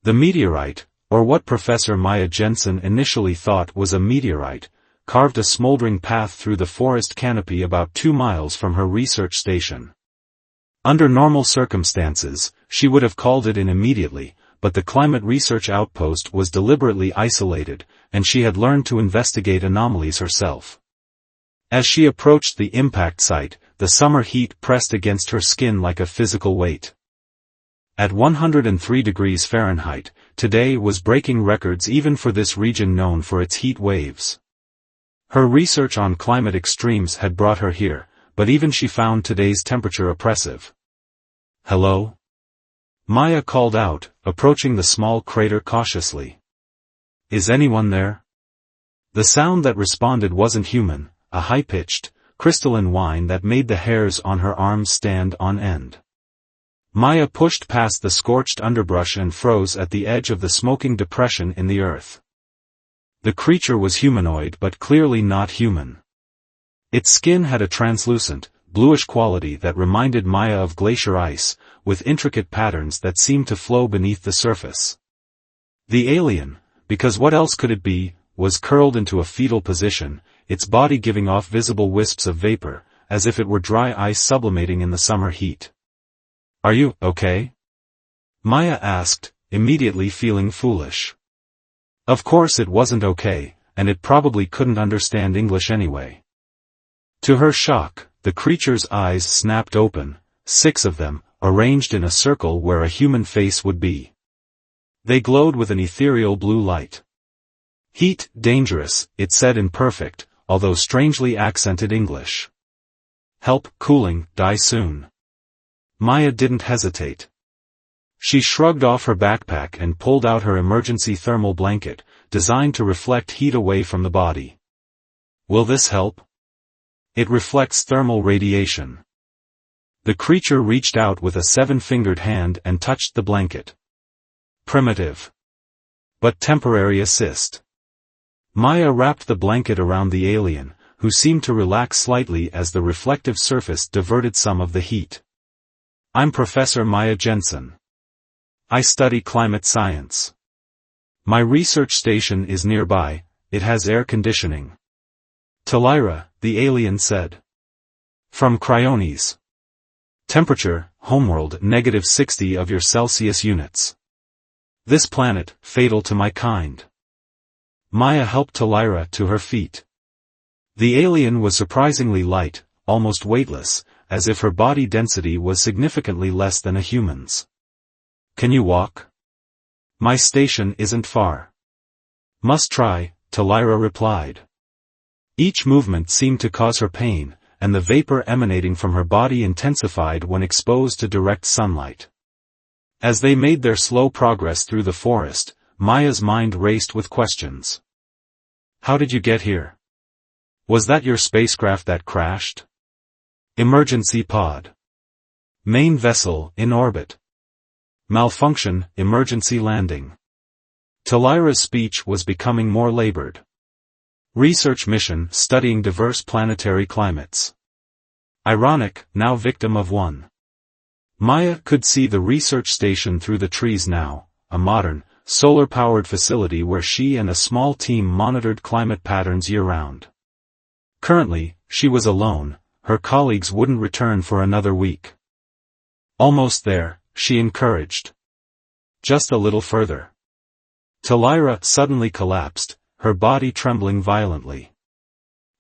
The meteorite, or what Professor Maya Jensen initially thought was a meteorite, carved a smoldering path through the forest canopy about 2 miles from her research station. Under normal circumstances, she would have called it in immediately, but the climate research outpost was deliberately isolated, and she had learned to investigate anomalies herself. As she approached the impact site, the summer heat pressed against her skin like a physical weight. At 103 degrees Fahrenheit, today was breaking records even for this region known for its heat waves. Her research on climate extremes had brought her here, but even she found today's temperature oppressive. "Hello?" Maya called out, approaching the small crater cautiously. "Is anyone there?" The sound that responded wasn't human, a high-pitched, crystalline whine that made the hairs on her arms stand on end. Maya pushed past the scorched underbrush and froze at the edge of the smoking depression in the earth. The creature was humanoid but clearly not human. Its skin had a translucent, bluish quality that reminded Maya of glacier ice, with intricate patterns that seemed to flow beneath the surface. The alien, because what else could it be, was curled into a fetal position, its body giving off visible wisps of vapor, as if it were dry ice sublimating in the summer heat. "Are you okay?" Maya asked, immediately feeling foolish. Of course it wasn't okay, and it probably couldn't understand English anyway. To her shock, the creature's eyes snapped open, 6 of them, arranged in a circle where a human face would be. They glowed with an ethereal blue light. "Heat, dangerous," it said in perfect, although strangely accented English. "Help, cooling, die soon." Maya didn't hesitate. She shrugged off her backpack and pulled out her emergency thermal blanket, designed to reflect heat away from the body. "Will this help?" "It reflects thermal radiation." The creature reached out with a 7-fingered hand and touched the blanket. "Primitive. But temporary assist." Maya wrapped the blanket around the alien, who seemed to relax slightly as the reflective surface diverted some of the heat. "I'm Professor Maya Jensen. I study climate science. My research station is nearby, it has air conditioning." "Talira," the alien said. "From Cryones. Temperature, homeworld -60 of your Celsius units. This planet, fatal to my kind." Maya helped Talira to her feet. The alien was surprisingly light, almost weightless, as if her body density was significantly less than a human's. "Can you walk?" "My station isn't far." "Must try," Talira replied. Each movement seemed to cause her pain, and the vapor emanating from her body intensified when exposed to direct sunlight. As they made their slow progress through the forest, Maya's mind raced with questions. "How did you get here? Was that your spacecraft that crashed?" "Emergency pod. Main vessel in orbit. Malfunction, emergency landing." Talira's speech was becoming more labored. "Research mission studying diverse planetary climates. Ironic, now victim of one." Maya could see the research station through the trees now, a modern, solar-powered facility where she and a small team monitored climate patterns year-round. Currently, she was alone, her colleagues wouldn't return for another week. "Almost there," she encouraged. "Just a little further." Talira suddenly collapsed, her body trembling violently.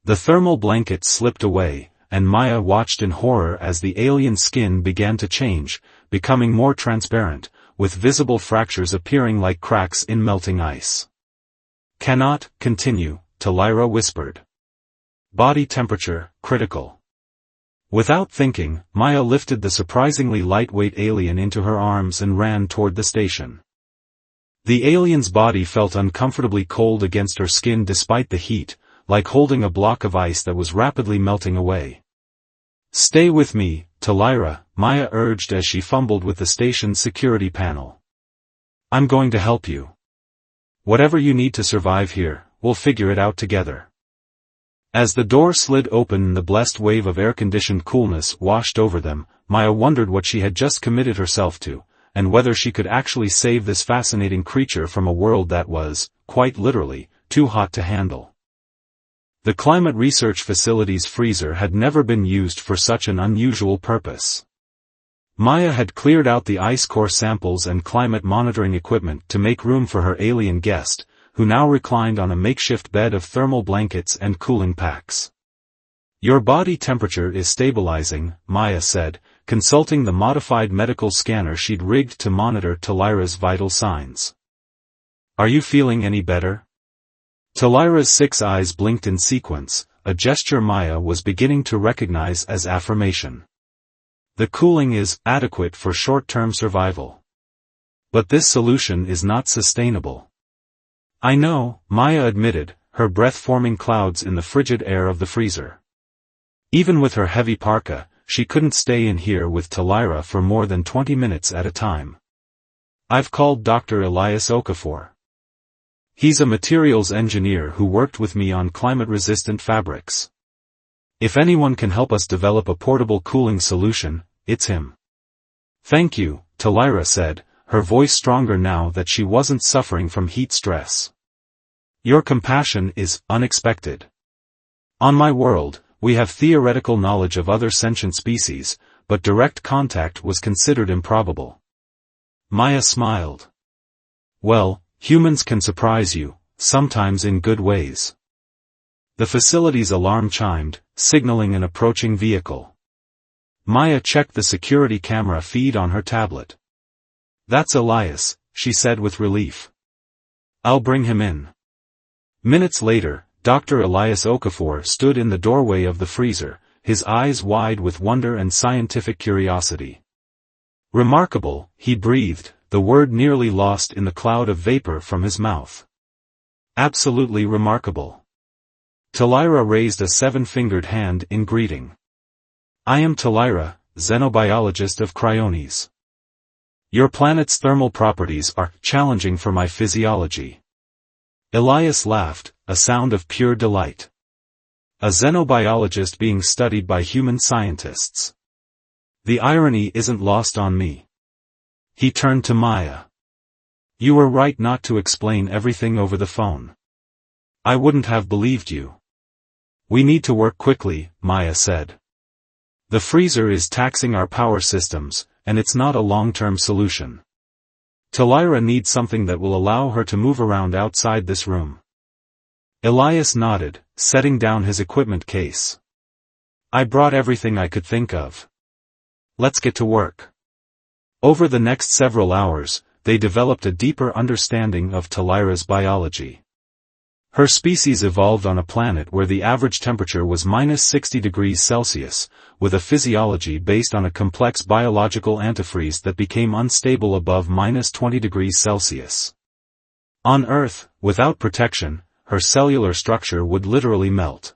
The thermal blanket slipped away, and Maya watched in horror as the alien skin began to change, becoming more transparent, with visible fractures appearing like cracks in melting ice. "Cannot continue," Talira whispered. "Body temperature, critical." Without thinking, Maya lifted the surprisingly lightweight alien into her arms and ran toward the station. The alien's body felt uncomfortably cold against her skin despite the heat, like holding a block of ice that was rapidly melting away. "Stay with me, Talira," Maya urged as she fumbled with the station's security panel. "I'm going to help you. Whatever you need to survive here, we'll figure it out together." As the door slid open and the blessed wave of air-conditioned coolness washed over them, Maya wondered what she had just committed herself to, and whether she could actually save this fascinating creature from a world that was, quite literally, too hot to handle. The Climate Research Facility's freezer had never been used for such an unusual purpose. Maya had cleared out the ice core samples and climate monitoring equipment to make room for her alien guest, who now reclined on a makeshift bed of thermal blankets and cooling packs. "Your body temperature is stabilizing," Maya said, consulting the modified medical scanner she'd rigged to monitor Talira's vital signs. "Are you feeling any better?" Talira's 6 eyes blinked in sequence, a gesture Maya was beginning to recognize as affirmation. "The cooling is adequate for short-term survival. But this solution is not sustainable." "I know," Maya admitted, her breath forming clouds in the frigid air of the freezer. Even with her heavy parka, she couldn't stay in here with Talira for more than 20 minutes at a time. "I've called Dr. Elias Okafor. He's a materials engineer who worked with me on climate-resistant fabrics. If anyone can help us develop a portable cooling solution, it's him." "Thank you," Talira said, her voice stronger now that she wasn't suffering from heat stress. "Your compassion is unexpected. On my world, we have theoretical knowledge of other sentient species, but direct contact was considered improbable." Maya smiled. "Well, humans can surprise you, sometimes in good ways." The facility's alarm chimed, signaling an approaching vehicle. Maya checked the security camera feed on her tablet. "That's Elias," she said with relief. "I'll bring him in." Minutes later, Dr. Elias Okafor stood in the doorway of the freezer, his eyes wide with wonder and scientific curiosity. "Remarkable," he breathed, the word nearly lost in the cloud of vapor from his mouth. "Absolutely remarkable." Talira raised a 7-fingered hand in greeting. "I am Talira, xenobiologist of Cryones. Your planet's thermal properties are challenging for my physiology." Elias laughed, a sound of pure delight. A xenobiologist being studied by human scientists. The irony isn't lost on me. He turned to Maya. "You were right not to explain everything over the phone. I wouldn't have believed you." "We need to work quickly," Maya said. "The freezer is taxing our power systems, and it's not a long-term solution. Talira needs something that will allow her to move around outside this room." Elias nodded, setting down his equipment case. "I brought everything I could think of. Let's get to work." Over the next several hours, they developed a deeper understanding of Talira's biology. Her species evolved on a planet where the average temperature was -60 degrees Celsius, with a physiology based on a complex biological antifreeze that became unstable above -20 degrees Celsius. On Earth, without protection, her cellular structure would literally melt.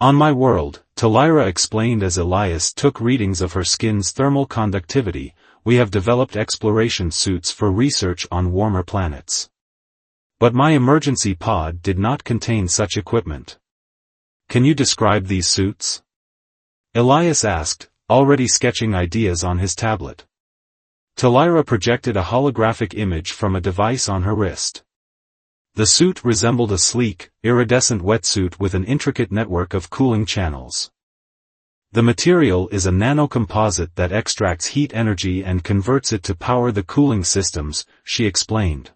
"On my world," Talira explained as Elias took readings of her skin's thermal conductivity, "we have developed exploration suits for research on warmer planets. But my emergency pod did not contain such equipment." "Can you describe these suits?" Elias asked, already sketching ideas on his tablet. Talira projected a holographic image from a device on her wrist. The suit resembled a sleek, iridescent wetsuit with an intricate network of cooling channels. "The material is a nanocomposite that extracts heat energy and converts it to power the cooling systems," she explained.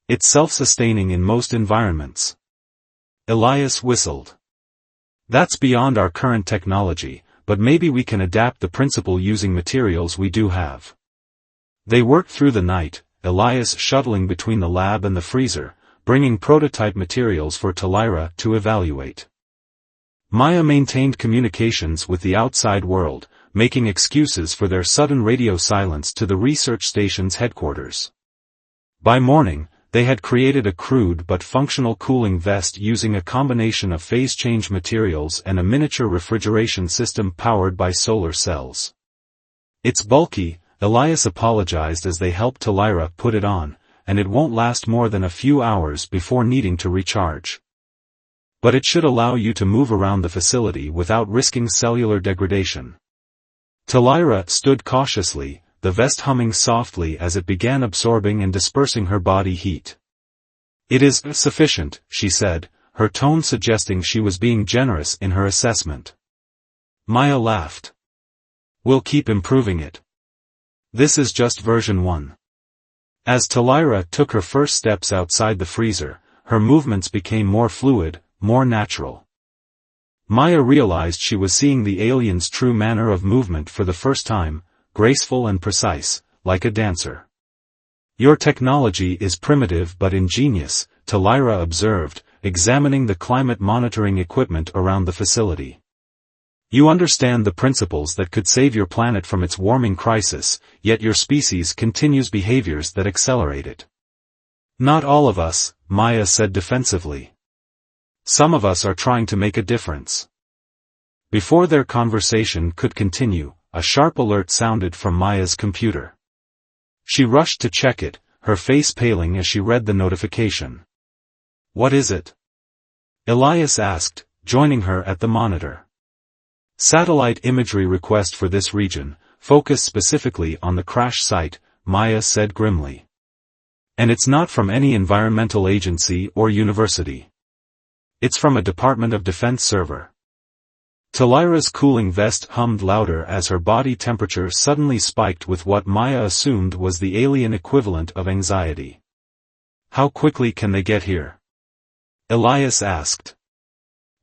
"It's self-sustaining in most environments." Elias whistled. "That's beyond our current technology, but maybe we can adapt the principle using materials we do have." They worked through the night, Elias shuttling between the lab and the freezer, bringing prototype materials for Talira to evaluate. Maya maintained communications with the outside world, making excuses for their sudden radio silence to the research station's headquarters. By morning, they had created a crude but functional cooling vest using a combination of phase-change materials and a miniature refrigeration system powered by solar cells. "It's bulky," Elias apologized as they helped Talira put it on, "and it won't last more than a few hours before needing to recharge. But it should allow you to move around the facility without risking cellular degradation." Talira stood cautiously, the vest humming softly as it began absorbing and dispersing her body heat. "It is sufficient," she said, her tone suggesting she was being generous in her assessment. Maya laughed. "We'll keep improving it. This is just version 1. As Talira took her first steps outside the freezer, her movements became more fluid, more natural. Maya realized she was seeing the alien's true manner of movement for the first time, graceful and precise, like a dancer. "Your technology is primitive but ingenious," Talira observed, examining the climate monitoring equipment around the facility. "You understand the principles that could save your planet from its warming crisis, yet your species continues behaviors that accelerate it." "Not all of us," Maya said defensively. "Some of us are trying to make a difference." Before their conversation could continue, a sharp alert sounded from Maya's computer. She rushed to check it, her face paling as she read the notification. "What is it?" Elias asked, joining her at the monitor. "Satellite imagery request for this region, focused specifically on the crash site," Maya said grimly. "And it's not from any environmental agency or university. It's from a Department of Defense server." Talira's cooling vest hummed louder as her body temperature suddenly spiked with what Maya assumed was the alien equivalent of anxiety. "How quickly can they get here?" Elias asked.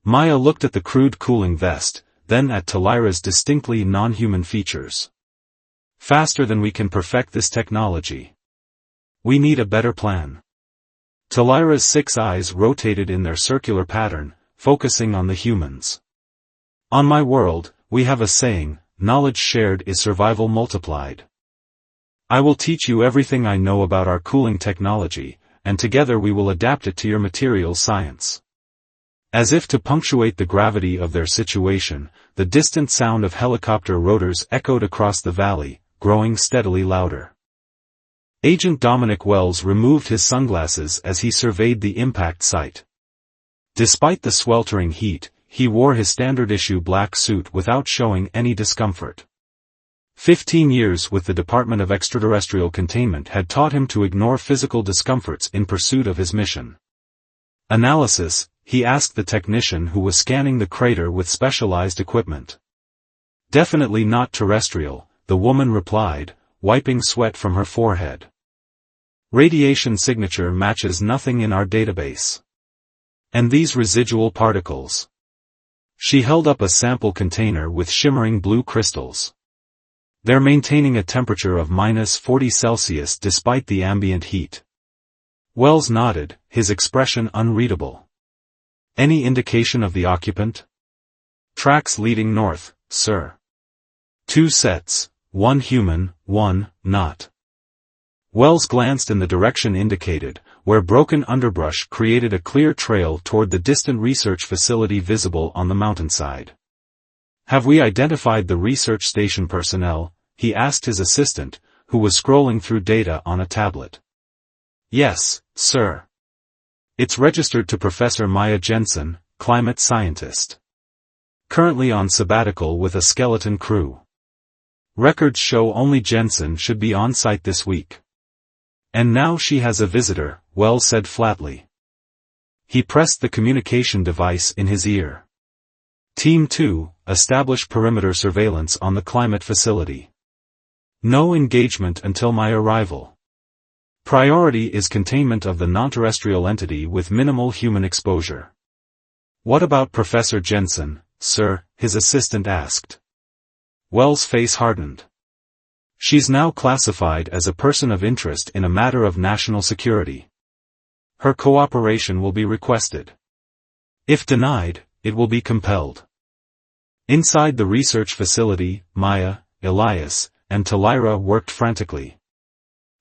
Maya looked at the crude cooling vest, then at Talira's distinctly non-human features. "Faster than we can perfect this technology. We need a better plan." Talira's 6 eyes rotated in their circular pattern, focusing on the humans. "On my world, we have a saying, knowledge shared is survival multiplied. I will teach you everything I know about our cooling technology, and together we will adapt it to your materials science." As if to punctuate the gravity of their situation, the distant sound of helicopter rotors echoed across the valley, growing steadily louder. Agent Dominic Wells removed his sunglasses as he surveyed the impact site. Despite the sweltering heat, he wore his standard-issue black suit without showing any discomfort. 15 years with the Department of Extraterrestrial Containment had taught him to ignore physical discomforts in pursuit of his mission. "Analysis?" he asked the technician who was scanning the crater with specialized equipment. "Definitely not terrestrial," the woman replied, wiping sweat from her forehead. "Radiation signature matches nothing in our database. And these residual particles." She held up a sample container with shimmering blue crystals. "They're maintaining a temperature of -40 Celsius despite the ambient heat." Wells nodded, his expression unreadable. "Any indication of the occupant?" "Tracks leading north, sir. 2 sets, 1 human, 1 not." Wells glanced in the direction indicated, where broken underbrush created a clear trail toward the distant research facility visible on the mountainside. "Have we identified the research station personnel?" he asked his assistant, who was scrolling through data on a tablet. "Yes, sir. It's registered to Professor Maya Jensen, climate scientist. Currently on sabbatical with a skeleton crew. Records show only Jensen should be on site this week. And now she has a visitor," Wells said flatly. He pressed the communication device in his ear. "Team 2, establish perimeter surveillance on the climate facility. No engagement until my arrival. Priority is containment of the non-terrestrial entity with minimal human exposure." "What about Professor Jensen, sir?" his assistant asked. Wells' face hardened. "She's now classified as a person of interest in a matter of national security. Her cooperation will be requested. If denied, it will be compelled." Inside the research facility, Maya, Elias, and Talira worked frantically.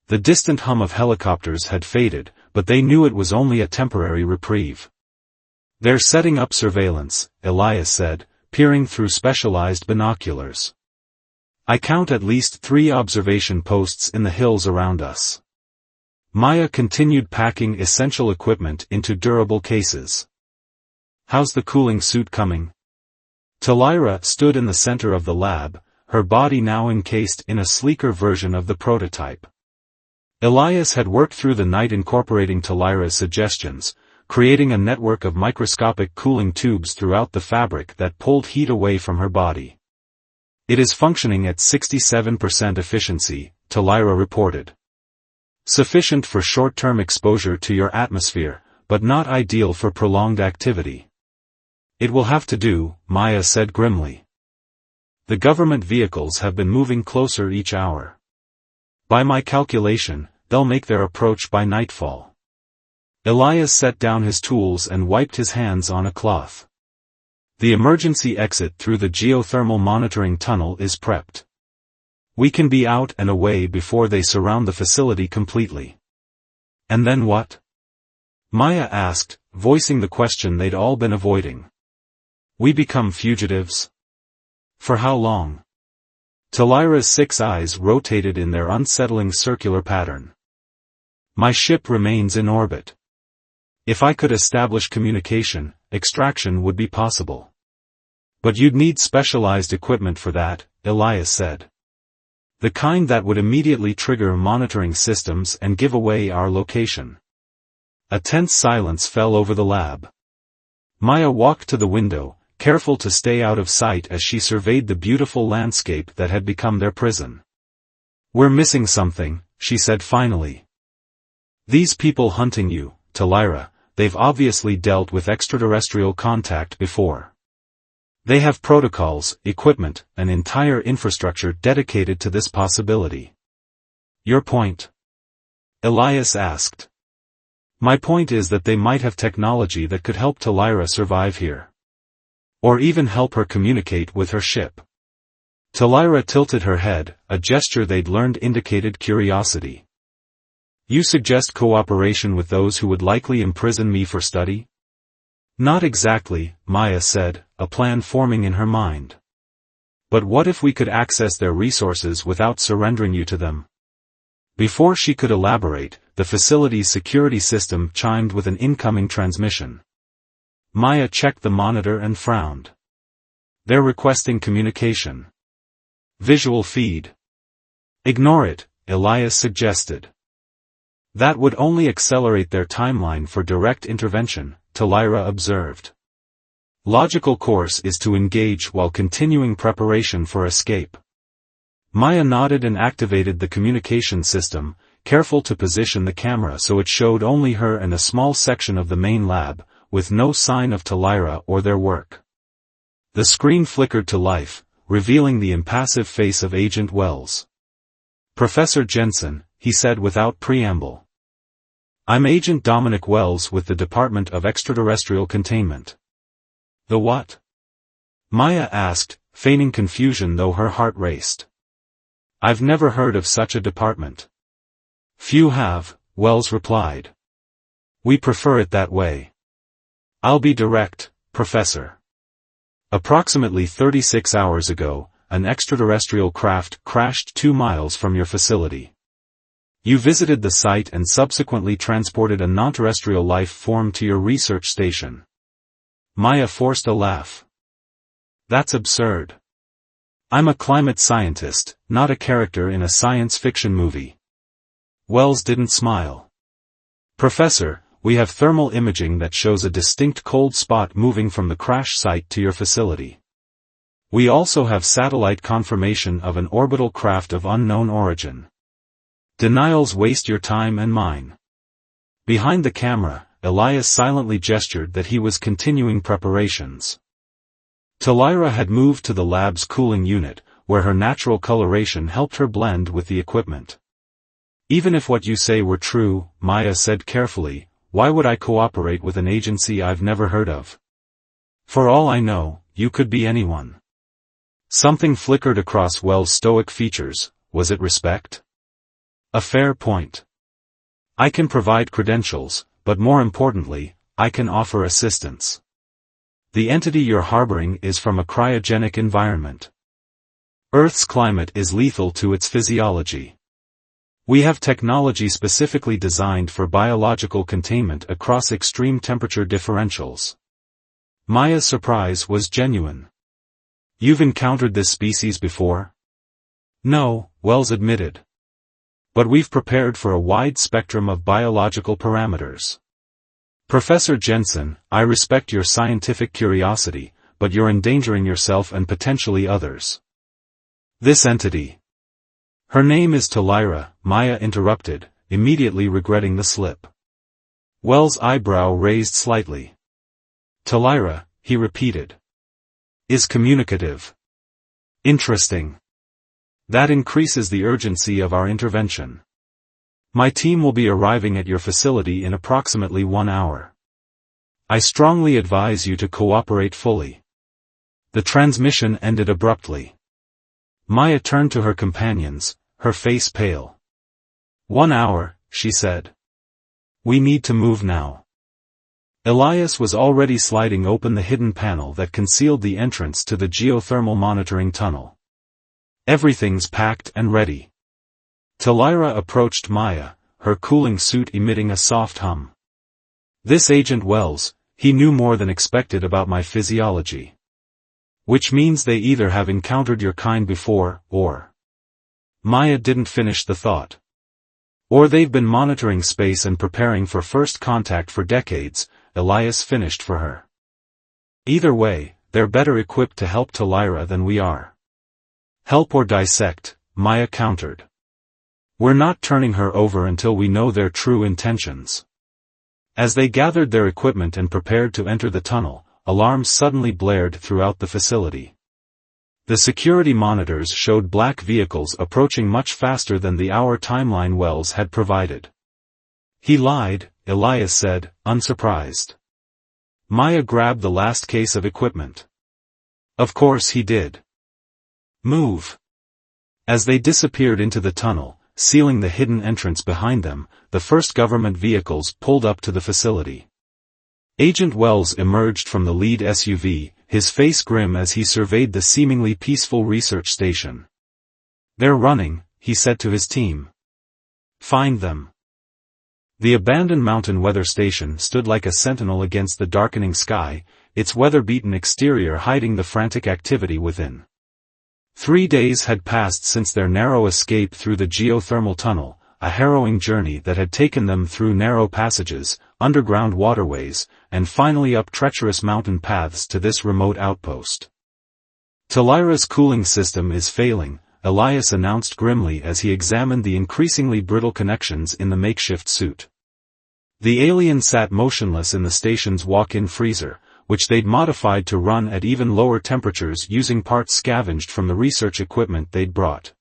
The distant hum of helicopters had faded, but they knew it was only a temporary reprieve. "They're setting up surveillance," Elias said, peering through specialized binoculars. "I count at least 3 observation posts in the hills around us." Maya continued packing essential equipment into durable cases. "How's the cooling suit coming?" Talira stood in the center of the lab, her body now encased in a sleeker version of the prototype. Elias had worked through the night incorporating Talira's suggestions, creating a network of microscopic cooling tubes throughout the fabric that pulled heat away from her body. "It is functioning at 67% efficiency," Talira reported. "Sufficient for short-term exposure to your atmosphere, but not ideal for prolonged activity." "It will have to do," Maya said grimly. "The government vehicles have been moving closer each hour. By my calculation, they'll make their approach by nightfall." Elias set down his tools and wiped his hands on a cloth. "The emergency exit through the geothermal monitoring tunnel is prepped. We can be out and away before they surround the facility completely." "And then what?" Maya asked, voicing the question they'd all been avoiding. "We become fugitives?" "For how long?" Talira's 6 eyes rotated in their unsettling circular pattern. "My ship remains in orbit. If I could establish communication, extraction would be possible. But you'd need specialized equipment for that," Elias said. "The kind that would immediately trigger monitoring systems and give away our location." A tense silence fell over the lab. Maya walked to the window, careful to stay out of sight as she surveyed the beautiful landscape that had become their prison. "We're missing something," she said finally. "These people hunting you, Talira, they've obviously dealt with extraterrestrial contact before. They have protocols, equipment, an entire infrastructure dedicated to this possibility." "Your point?" Elias asked. "My point is that they might have technology that could help Talira survive here. Or even help her communicate with her ship." Talira tilted her head, a gesture they'd learned indicated curiosity. "You suggest cooperation with those who would likely imprison me for study?" "Not exactly," Maya said, a plan forming in her mind. "But what if we could access their resources without surrendering you to them?" Before she could elaborate, the facility's security system chimed with an incoming transmission. Maya checked the monitor and frowned. "They're requesting communication. Visual feed." "Ignore it," Elias suggested. "That would only accelerate their timeline for direct intervention," Talira observed. "Logical course is to engage while continuing preparation for escape." Maya nodded and activated the communication system, careful to position the camera so it showed only her and a small section of the main lab, with no sign of Talira or their work. The screen flickered to life, revealing the impassive face of Agent Wells. "Professor Jensen," he said without preamble. "I'm Agent Dominic Wells with the Department of Extraterrestrial Containment." "The what?" Maya asked, feigning confusion though her heart raced. "I've never heard of such a department." "Few have," Wells replied. "We prefer it that way. I'll be direct, Professor. Approximately 36 hours ago, an extraterrestrial craft crashed 2 miles from your facility. You visited the site and subsequently transported a non-terrestrial life form to your research station." Maya forced a laugh. "That's absurd. I'm a climate scientist, not a character in a science fiction movie." Wells didn't smile. "Professor, we have thermal imaging that shows a distinct cold spot moving from the crash site to your facility. We also have satellite confirmation of an orbital craft of unknown origin. Denials waste your time and mine." Behind the camera, Elias silently gestured that he was continuing preparations. Talira had moved to the lab's cooling unit, where her natural coloration helped her blend with the equipment. "Even if what you say were true," Maya said carefully, "why would I cooperate with an agency I've never heard of? For all I know, you could be anyone." Something flickered across Wells' stoic features. Was it respect? "A fair point. I can provide credentials, but more importantly, I can offer assistance. The entity you're harboring is from a cryogenic environment. Earth's climate is lethal to its physiology. We have technology specifically designed for biological containment across extreme temperature differentials." Maya's surprise was genuine. "You've encountered this species before?" No, Wells admitted. But we've prepared for a wide spectrum of biological parameters. Professor Jensen, I respect your scientific curiosity, but you're endangering yourself and potentially others. This entity. Her name is Talira, Maya interrupted, immediately regretting the slip. Wells' eyebrow raised slightly. Talira, he repeated. Is communicative. Interesting. That increases the urgency of our intervention. My team will be arriving at your facility in approximately 1 hour. I strongly advise you to cooperate fully. The transmission ended abruptly. Maya turned to her companions, her face pale. 1 hour, she said. We need to move now. Elias was already sliding open the hidden panel that concealed the entrance to the geothermal monitoring tunnel. Everything's packed and ready. Talira approached Maya, her cooling suit emitting a soft hum. This Agent Wells, he knew more than expected about my physiology. Which means they either have encountered your kind before, or... Maya didn't finish the thought. Or they've been monitoring space and preparing for first contact for decades, Elias finished for her. Either way, they're better equipped to help Talira than we are. Help or dissect, Maya countered. We're not turning her over until we know their true intentions. As they gathered their equipment and prepared to enter the tunnel, alarms suddenly blared throughout the facility. The security monitors showed black vehicles approaching much faster than the hour timeline Wells had provided. He lied, Elias said, unsurprised. Maya grabbed the last case of equipment. Of course he did. Move. As they disappeared into the tunnel, sealing the hidden entrance behind them, the first government vehicles pulled up to the facility. Agent Wells emerged from the lead SUV, his face grim as he surveyed the seemingly peaceful research station. They're running, he said to his team. Find them. The abandoned mountain weather station stood like a sentinel against the darkening sky, its weather-beaten exterior hiding the frantic activity within. 3 days had passed since their narrow escape through the geothermal tunnel, a harrowing journey that had taken them through narrow passages, underground waterways, and finally up treacherous mountain paths to this remote outpost. Talira's cooling system is failing, Elias announced grimly as he examined the increasingly brittle connections in the makeshift suit. The alien sat motionless in the station's walk-in freezer, which they'd modified to run at even lower temperatures using parts scavenged from the research equipment they'd brought.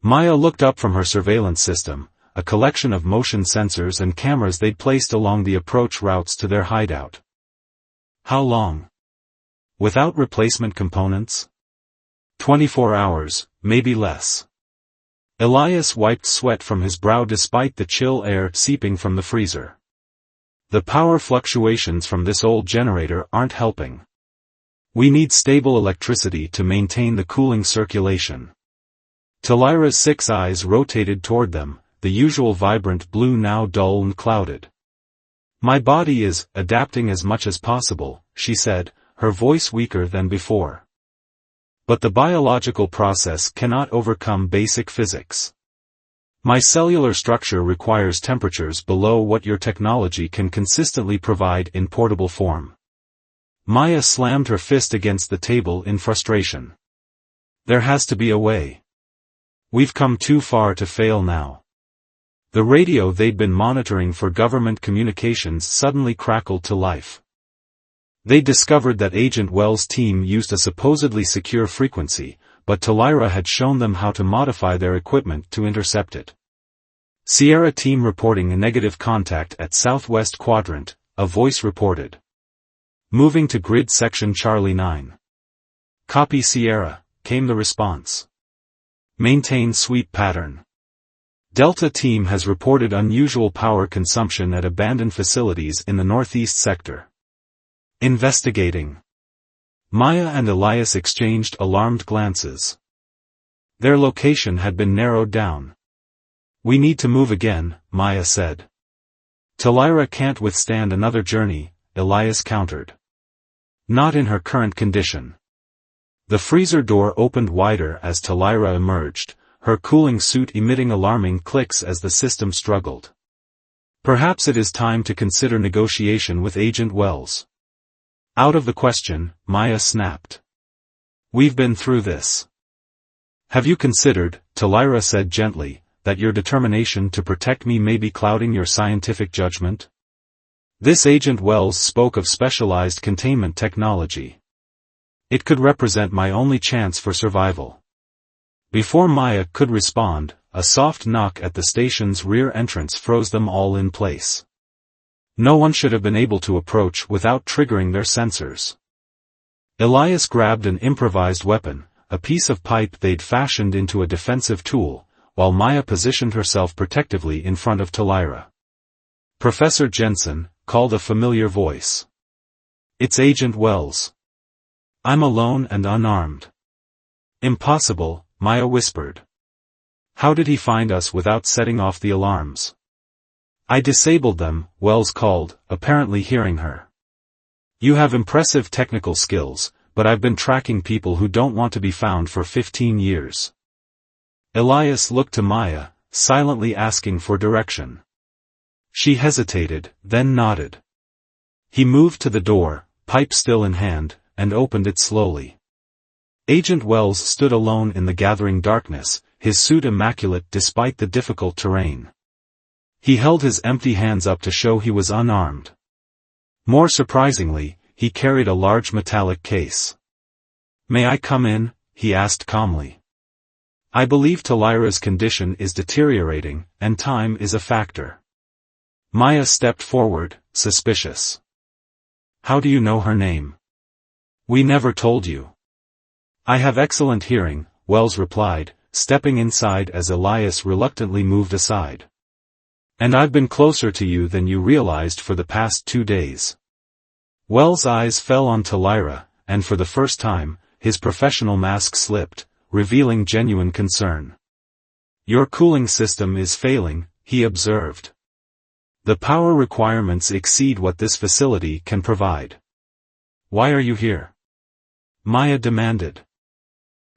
Maya looked up from her surveillance system, a collection of motion sensors and cameras they'd placed along the approach routes to their hideout. How long? Without replacement components? 24 hours, maybe less. Elias wiped sweat from his brow despite the chill air seeping from the freezer. The power fluctuations from this old generator aren't helping. We need stable electricity to maintain the cooling circulation. Talira's 6 eyes rotated toward them, the usual vibrant blue now dull and clouded. My body is adapting as much as possible, she said, her voice weaker than before. But the biological process cannot overcome basic physics. My cellular structure requires temperatures below what your technology can consistently provide in portable form. Maya slammed her fist against the table in frustration. There has to be a way. We've come too far to fail now. The radio they'd been monitoring for government communications suddenly crackled to life. They discovered that Agent Wells' team used a supposedly secure frequency, but Talira had shown them how to modify their equipment to intercept it. Sierra team reporting a negative contact at southwest quadrant, a voice reported. Moving to grid section Charlie 9. Copy Sierra, came the response. Maintain sweep pattern. Delta team has reported unusual power consumption at abandoned facilities in the northeast sector. Investigating. Maya and Elias exchanged alarmed glances. Their location had been narrowed down. We need to move again, Maya said. Talira can't withstand another journey, Elias countered. Not in her current condition. The freezer door opened wider as Talira emerged, her cooling suit emitting alarming clicks as the system struggled. Perhaps it is time to consider negotiation with Agent Wells. Out of the question, Maya snapped. We've been through this. Have you considered, Talira said gently, that your determination to protect me may be clouding your scientific judgment? This Agent Wells spoke of specialized containment technology. It could represent my only chance for survival. Before Maya could respond, a soft knock at the station's rear entrance froze them all in place. No one should have been able to approach without triggering their sensors. Elias grabbed an improvised weapon, a piece of pipe they'd fashioned into a defensive tool, while Maya positioned herself protectively in front of Talira. Professor Jensen, called a familiar voice. It's Agent Wells. I'm alone and unarmed. Impossible, Maya whispered. How did he find us without setting off the alarms? I disabled them, Wells called, apparently hearing her. You have impressive technical skills, but I've been tracking people who don't want to be found for 15 years. Elias looked to Maya, silently asking for direction. She hesitated, then nodded. He moved to the door, pipe still in hand, and opened it slowly. Agent Wells stood alone in the gathering darkness, his suit immaculate despite the difficult terrain. He held his empty hands up to show he was unarmed. More surprisingly, he carried a large metallic case. May I come in? He asked calmly. I believe Talira's condition is deteriorating, and time is a factor. Maya stepped forward, suspicious. How do you know her name? We never told you. I have excellent hearing, Wells replied, stepping inside as Elias reluctantly moved aside. And I've been closer to you than you realized for the past 2 days. Wells' eyes fell on Talira, and for the first time, his professional mask slipped, revealing genuine concern. Your cooling system is failing, he observed. The power requirements exceed what this facility can provide. Why are you here? Maya demanded.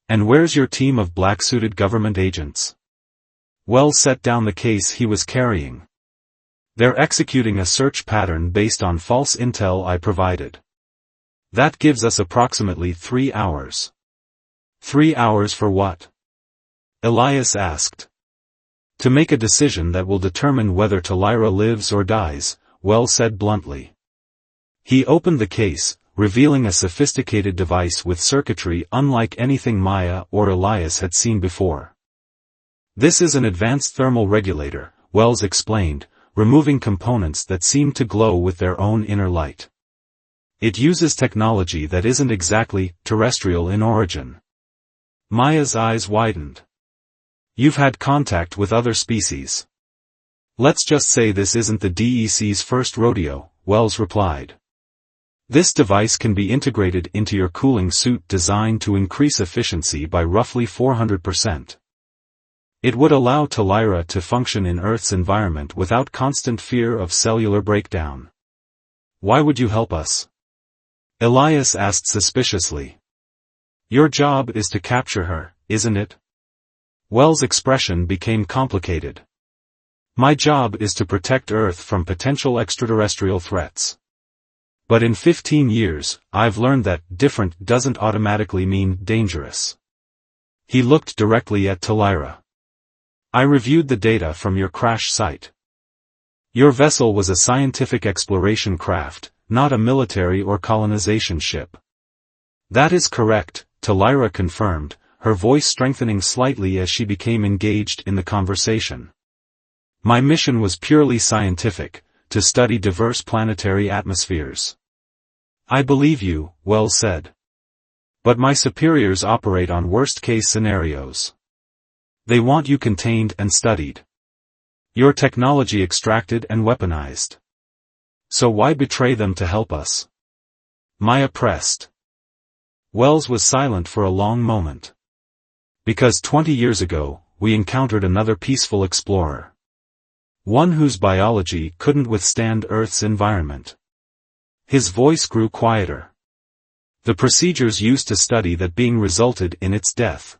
And where's your team of black-suited government agents? Wells set down the case he was carrying. They're executing a search pattern based on false intel I provided. That gives us approximately 3 hours. 3 hours for what? Elias asked. To make a decision that will determine whether Talira lives or dies, Wells said bluntly. He opened the case, revealing a sophisticated device with circuitry unlike anything Maya or Elias had seen before. This is an advanced thermal regulator, Wells explained, removing components that seem to glow with their own inner light. It uses technology that isn't exactly terrestrial in origin. Maya's eyes widened. You've had contact with other species. Let's just say this isn't the DEC's first rodeo, Wells replied. This device can be integrated into your cooling suit designed to increase efficiency by roughly 400%. It would allow Talira to function in Earth's environment without constant fear of cellular breakdown. Why would you help us? Elias asked suspiciously. Your job is to capture her, isn't it? Wells' expression became complicated. My job is to protect Earth from potential extraterrestrial threats. But in 15 years, I've learned that different doesn't automatically mean dangerous. He looked directly at Talira. I reviewed the data from your crash site. Your vessel was a scientific exploration craft, not a military or colonization ship. That is correct, Talira confirmed, her voice strengthening slightly as she became engaged in the conversation. My mission was purely scientific, to study diverse planetary atmospheres. I believe you, Wells said. But my superiors operate on worst-case scenarios. They want you contained and studied. Your technology extracted and weaponized. So why betray them to help us? Maya pressed. Wells was silent for a long moment. Because 20 years ago, we encountered another peaceful explorer. One whose biology couldn't withstand Earth's environment. His voice grew quieter. The procedures used to study that being resulted in its death.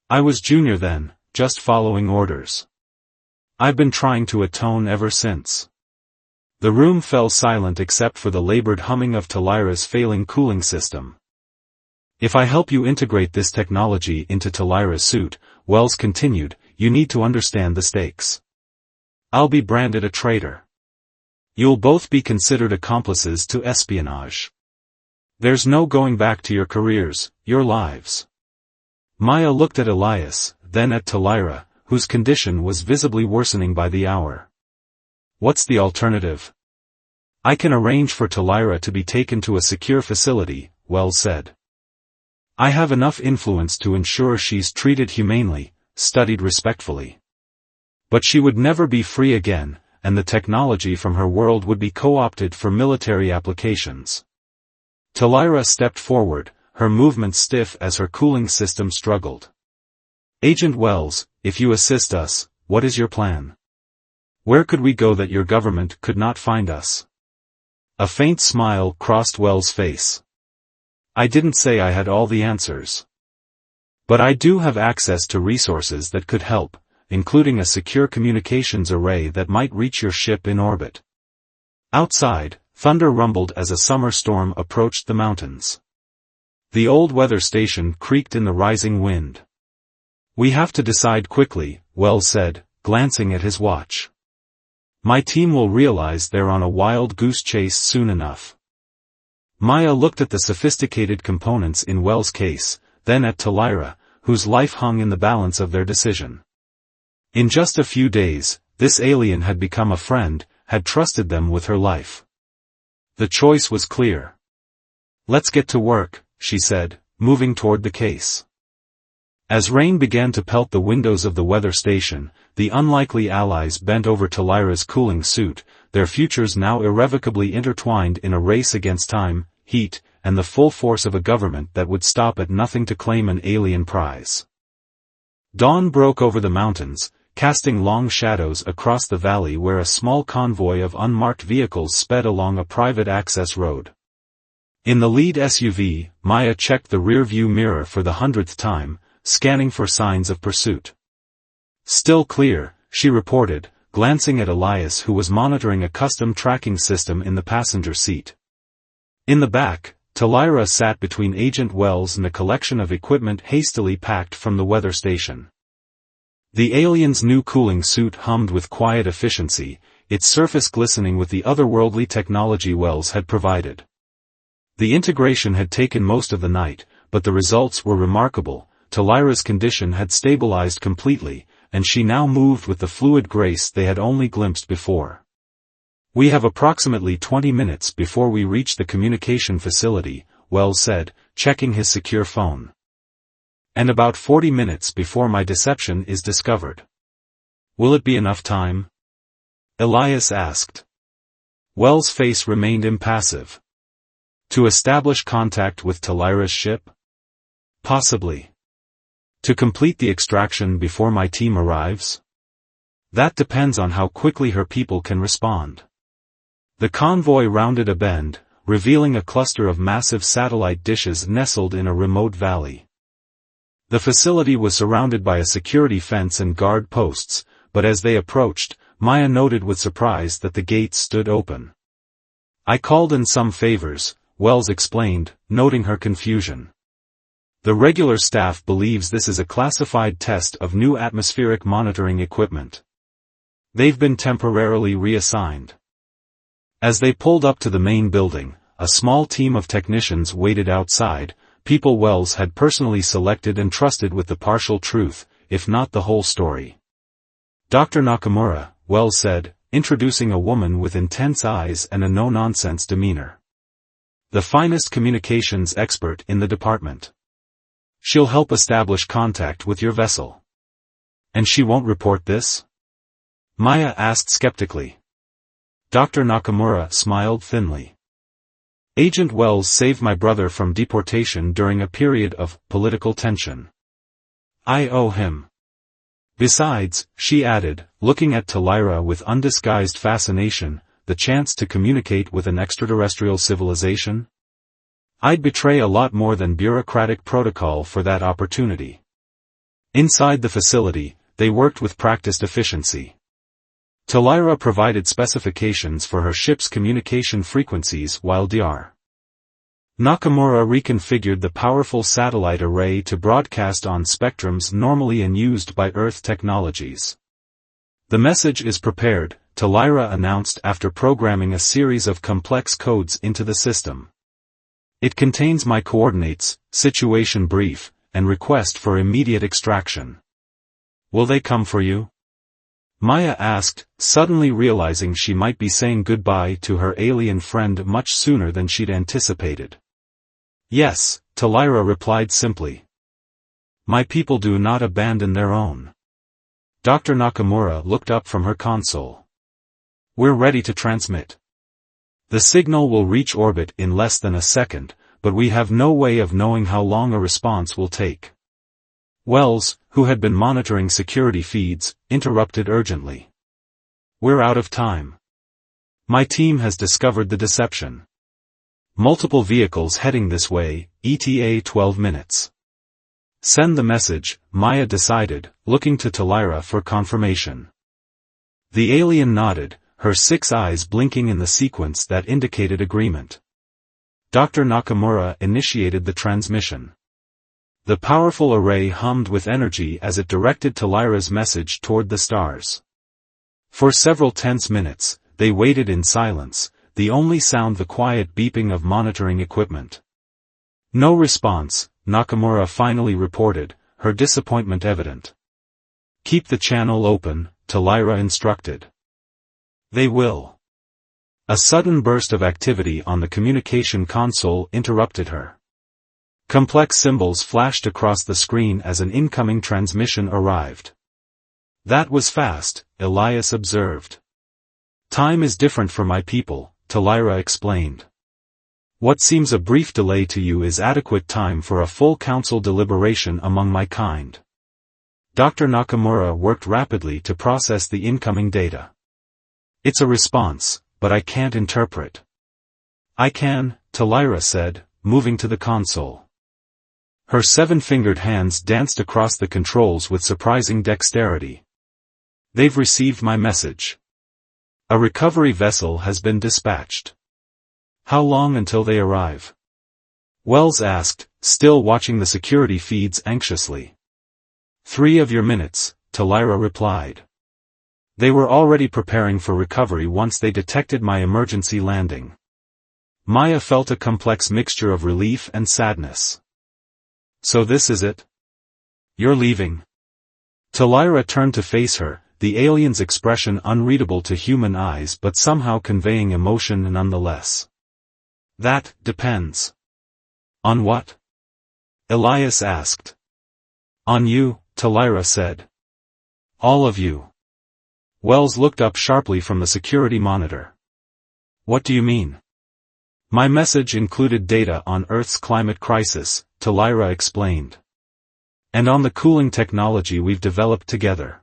I was junior then, just following orders. I've been trying to atone ever since. The room fell silent except for the labored humming of Talira's failing cooling system. If I help you integrate this technology into Talira's suit, Wells continued, you need to understand the stakes. I'll be branded a traitor. You'll both be considered accomplices to espionage. There's no going back to your careers, your lives. Maya looked at Elias, then at Talira, whose condition was visibly worsening by the hour. What's the alternative? I can arrange for Talira to be taken to a secure facility, Wells said. I have enough influence to ensure she's treated humanely, studied respectfully. But she would never be free again, and the technology from her world would be co-opted for military applications. Talira stepped forward, her movements stiff as her cooling system struggled. Agent Wells, if you assist us, what is your plan? Where could we go that your government could not find us? A faint smile crossed Wells' face. I didn't say I had all the answers. But I do have access to resources that could help, including a secure communications array that might reach your ship in orbit. Outside, thunder rumbled as a summer storm approached the mountains. The old weather station creaked in the rising wind. We have to decide quickly, Wells said, glancing at his watch. My team will realize they're on a wild goose chase soon enough. Maya looked at the sophisticated components in Wells' case, then at Talira, whose life hung in the balance of their decision. In just a few days, this alien had become a friend, had trusted them with her life. The choice was clear. Let's get to work, she said, moving toward the case. As rain began to pelt the windows of the weather station, the unlikely allies bent over Talira's cooling suit, their futures now irrevocably intertwined in a race against time, heat, and the full force of a government that would stop at nothing to claim an alien prize. Dawn broke over the mountains, casting long shadows across the valley where a small convoy of unmarked vehicles sped along a private access road. In the lead SUV, Maya checked the rear-view mirror for the 100th time, scanning for signs of pursuit. Still clear, she reported, glancing at Elias who was monitoring a custom tracking system in the passenger seat. In the back, Talira sat between Agent Wells and a collection of equipment hastily packed from the weather station. The alien's new cooling suit hummed with quiet efficiency, its surface glistening with the otherworldly technology Wells had provided. The integration had taken most of the night, but the results were remarkable. Talira's condition had stabilized completely, and she now moved with the fluid grace they had only glimpsed before. We have approximately 20 minutes before we reach the communication facility, Wells said, checking his secure phone. And about 40 minutes before my deception is discovered. Will it be enough time? Elias asked. Wells' face remained impassive. To establish contact with Talira's ship? Possibly. To complete the extraction before my team arrives? That depends on how quickly her people can respond. The convoy rounded a bend, revealing a cluster of massive satellite dishes nestled in a remote valley. The facility was surrounded by a security fence and guard posts, but as they approached, Maya noted with surprise that the gates stood open. I called in some favors, Wells explained, noting her confusion. The regular staff believes this is a classified test of new atmospheric monitoring equipment. They've been temporarily reassigned. As they pulled up to the main building, a small team of technicians waited outside, people Wells had personally selected and trusted with the partial truth, if not the whole story. Dr. Nakamura, Wells said, introducing a woman with intense eyes and a no-nonsense demeanor. The finest communications expert in the department. She'll help establish contact with your vessel. And she won't report this? Maya asked skeptically. Dr. Nakamura smiled thinly. Agent Wells saved my brother from deportation during a period of political tension. I owe him. Besides, she added, looking at Talira with undisguised fascination, the chance to communicate with an extraterrestrial civilization? I'd betray a lot more than bureaucratic protocol for that opportunity. Inside the facility, they worked with practiced efficiency. Talira provided specifications for her ship's communication frequencies while Dr. Nakamura reconfigured the powerful satellite array to broadcast on spectrums normally unused by Earth technologies. The message is prepared, Talira announced after programming a series of complex codes into the system. It contains my coordinates, situation brief, and request for immediate extraction. Will they come for you? Maya asked, suddenly realizing she might be saying goodbye to her alien friend much sooner than she'd anticipated. Yes, Talira replied simply. My people do not abandon their own. Dr. Nakamura looked up from her console. We're ready to transmit. The signal will reach orbit in less than a second, but we have no way of knowing how long a response will take. Wells, who had been monitoring security feeds, interrupted urgently. We're out of time. My team has discovered the deception. Multiple vehicles heading this way, ETA 12 minutes. Send the message, Maya decided, looking to Talira for confirmation. The alien nodded, her 6 eyes blinking in the sequence that indicated agreement. Dr. Nakamura initiated the transmission. The powerful array hummed with energy as it directed Talira's message toward the stars. For several tense minutes, they waited in silence, the only sound the quiet beeping of monitoring equipment. No response, Nakamura finally reported, her disappointment evident. Keep the channel open, Talira instructed. They will. A sudden burst of activity on the communication console interrupted her. Complex symbols flashed across the screen as an incoming transmission arrived. That was fast, Elias observed. Time is different for my people, Talira explained. What seems a brief delay to you is adequate time for a full council deliberation among my kind. Dr. Nakamura worked rapidly to process the incoming data. It's a response, but I can't interpret. I can, Talira said, moving to the console. Her 7-fingered hands danced across the controls with surprising dexterity. They've received my message. A recovery vessel has been dispatched. How long until they arrive? Wells asked, still watching the security feeds anxiously. 3 of your minutes, Talira replied. They were already preparing for recovery once they detected my emergency landing. Maya felt a complex mixture of relief and sadness. So this is it? You're leaving. Talira turned to face her, the alien's expression unreadable to human eyes but somehow conveying emotion nonetheless. That depends. On what? Elias asked. On you, Talira said. All of you. Wells looked up sharply from the security monitor. What do you mean? My message included data on Earth's climate crisis, Talira explained. And on the cooling technology we've developed together.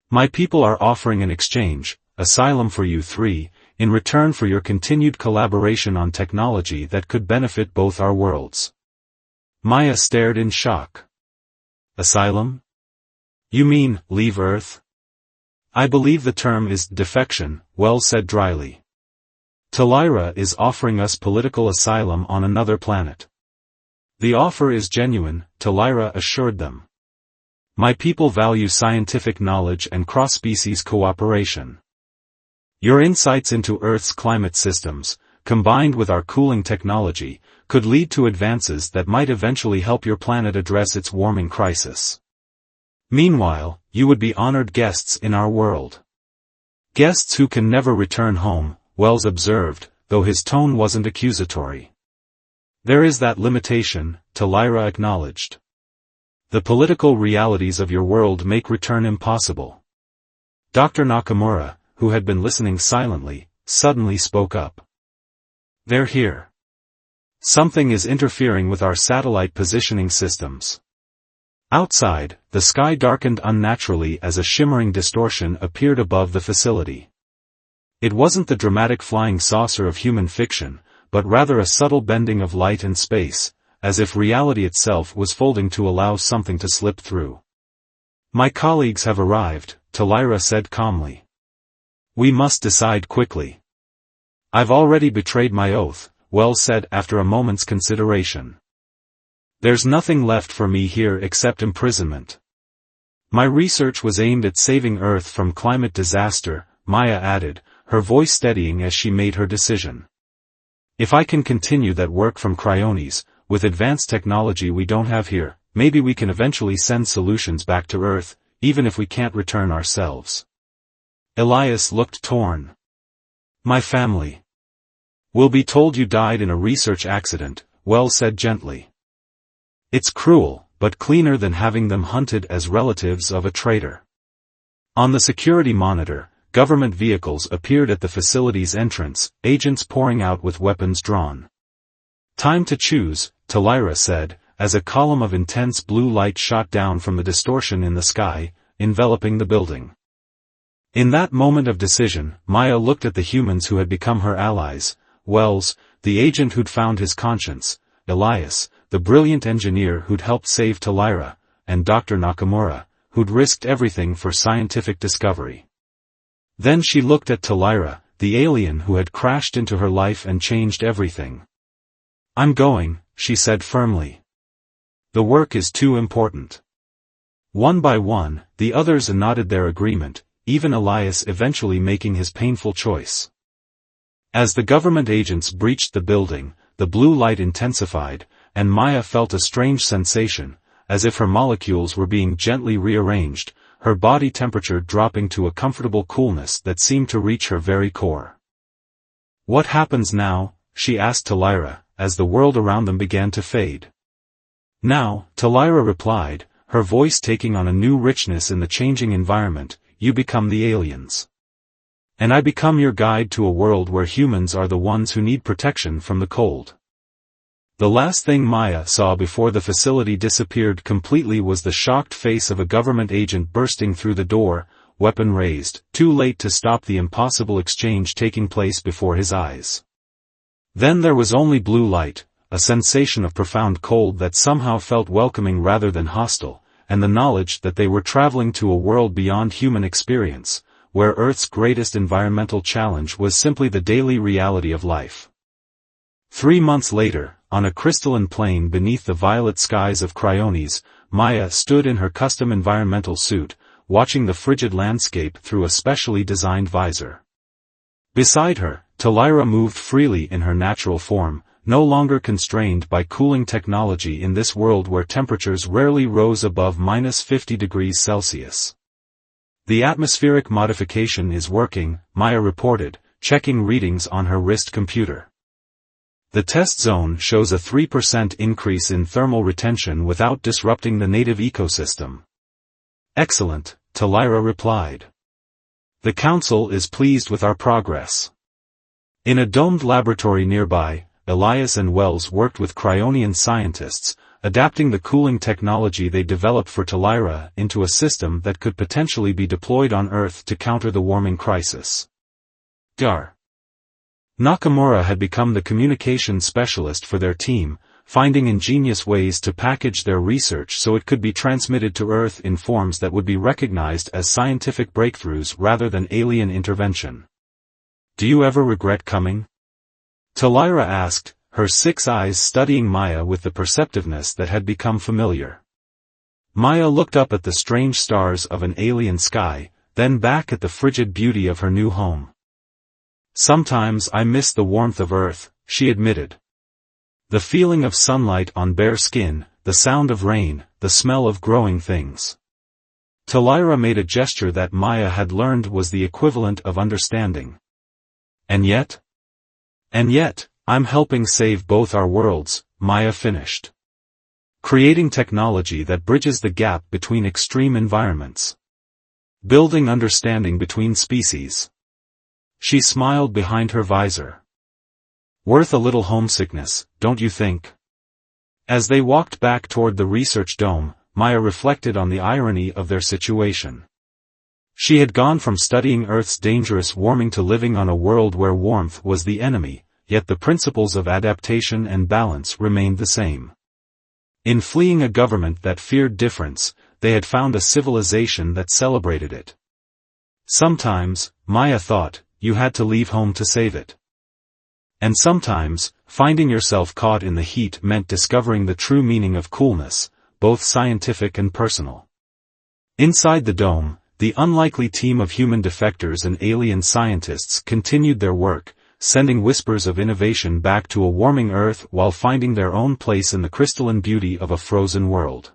My people are offering an exchange, asylum for you 3, in return for your continued collaboration on technology that could benefit both our worlds. Maya stared in shock. Asylum? You mean, leave Earth? I believe the term is defection, Wells said dryly. Talira is offering us political asylum on another planet. The offer is genuine, Talira assured them. My people value scientific knowledge and cross-species cooperation. Your insights into Earth's climate systems, combined with our cooling technology, could lead to advances that might eventually help your planet address its warming crisis. Meanwhile, you would be honored guests in our world. Guests who can never return home, Wells observed, though his tone wasn't accusatory. There is that limitation, Talira acknowledged. The political realities of your world make return impossible. Dr. Nakamura, who had been listening silently, suddenly spoke up. They're here. Something is interfering with our satellite positioning systems. Outside, the sky darkened unnaturally as a shimmering distortion appeared above the facility. It wasn't the dramatic flying saucer of human fiction, but rather a subtle bending of light and space, as if reality itself was folding to allow something to slip through. "My colleagues have arrived," Talira said calmly. "We must decide quickly." "I've already betrayed my oath," Wells said after a moment's consideration. "There's nothing left for me here except imprisonment. My research was aimed at saving Earth from climate disaster," Maya added, her voice steadying as she made her decision. "If I can continue that work from Cryones, with advanced technology we don't have here, maybe we can eventually send solutions back to Earth, even if we can't return ourselves." Elias looked torn. "My family will be told you died in a research accident," Wells said gently. "It's cruel, but cleaner than having them hunted as relatives of a traitor." On the security monitor, government vehicles appeared at the facility's entrance, agents pouring out with weapons drawn. "Time to choose," Talira said, as a column of intense blue light shot down from the distortion in the sky, enveloping the building. In that moment of decision, Maya looked at the humans who had become her allies: Wells, the agent who'd found his conscience; Elias, the brilliant engineer who'd helped save Talira; and Dr. Nakamura, who'd risked everything for scientific discovery. Then she looked at Talira, the alien who had crashed into her life and changed everything. "I'm going," she said firmly. "The work is too important." One by one, the others nodded their agreement, even Elias eventually making his painful choice. As the government agents breached the building, the blue light intensified, and Maya felt a strange sensation, as if her molecules were being gently rearranged, her body temperature dropping to a comfortable coolness that seemed to reach her very core. "What happens now?" she asked Talira, as the world around them began to fade. "Now," Talira replied, her voice taking on a new richness in the changing environment, "you become the aliens. And I become your guide to a world where humans are the ones who need protection from the cold." The last thing Maya saw before the facility disappeared completely was the shocked face of a government agent bursting through the door, weapon raised, too late to stop the impossible exchange taking place before his eyes. Then there was only blue light, a sensation of profound cold that somehow felt welcoming rather than hostile, and the knowledge that they were traveling to a world beyond human experience, where Earth's greatest environmental challenge was simply the daily reality of life. 3 months later, on a crystalline plain beneath the violet skies of Cryones, Maya stood in her custom environmental suit, watching the frigid landscape through a specially designed visor. Beside her, Talira moved freely in her natural form, no longer constrained by cooling technology in this world where temperatures rarely rose above -50°C. "The atmospheric modification is working," Maya reported, checking readings on her wrist computer. "The test zone shows a 3% increase in thermal retention without disrupting the native ecosystem." "Excellent," Talira replied. "The Council is pleased with our progress." In a domed laboratory nearby, Elias and Wells worked with Cryonian scientists, adapting the cooling technology they developed for Talira into a system that could potentially be deployed on Earth to counter the warming crisis. Dr. Nakamura had become the communications specialist for their team, finding ingenious ways to package their research so it could be transmitted to Earth in forms that would be recognized as scientific breakthroughs rather than alien intervention. "Do you ever regret coming?" Talira asked, her 6 eyes studying Maya with the perceptiveness that had become familiar. Maya looked up at the strange stars of an alien sky, then back at the frigid beauty of her new home. "Sometimes I miss the warmth of Earth," she admitted. "The feeling of sunlight on bare skin, the sound of rain, the smell of growing things." Talira made a gesture that Maya had learned was the equivalent of understanding. "And yet? And yet, I'm helping save both our worlds," Maya finished. "Creating technology that bridges the gap between extreme environments. Building understanding between species." She smiled behind her visor. "Worth a little homesickness, don't you think?" As they walked back toward the research dome, Maya reflected on the irony of their situation. She had gone from studying Earth's dangerous warming to living on a world where warmth was the enemy, yet the principles of adaptation and balance remained the same. In fleeing a government that feared difference, they had found a civilization that celebrated it. Sometimes, Maya thought, you had to leave home to save it. And sometimes, finding yourself caught in the heat meant discovering the true meaning of coolness, both scientific and personal. Inside the dome, the unlikely team of human defectors and alien scientists continued their work, sending whispers of innovation back to a warming Earth while finding their own place in the crystalline beauty of a frozen world.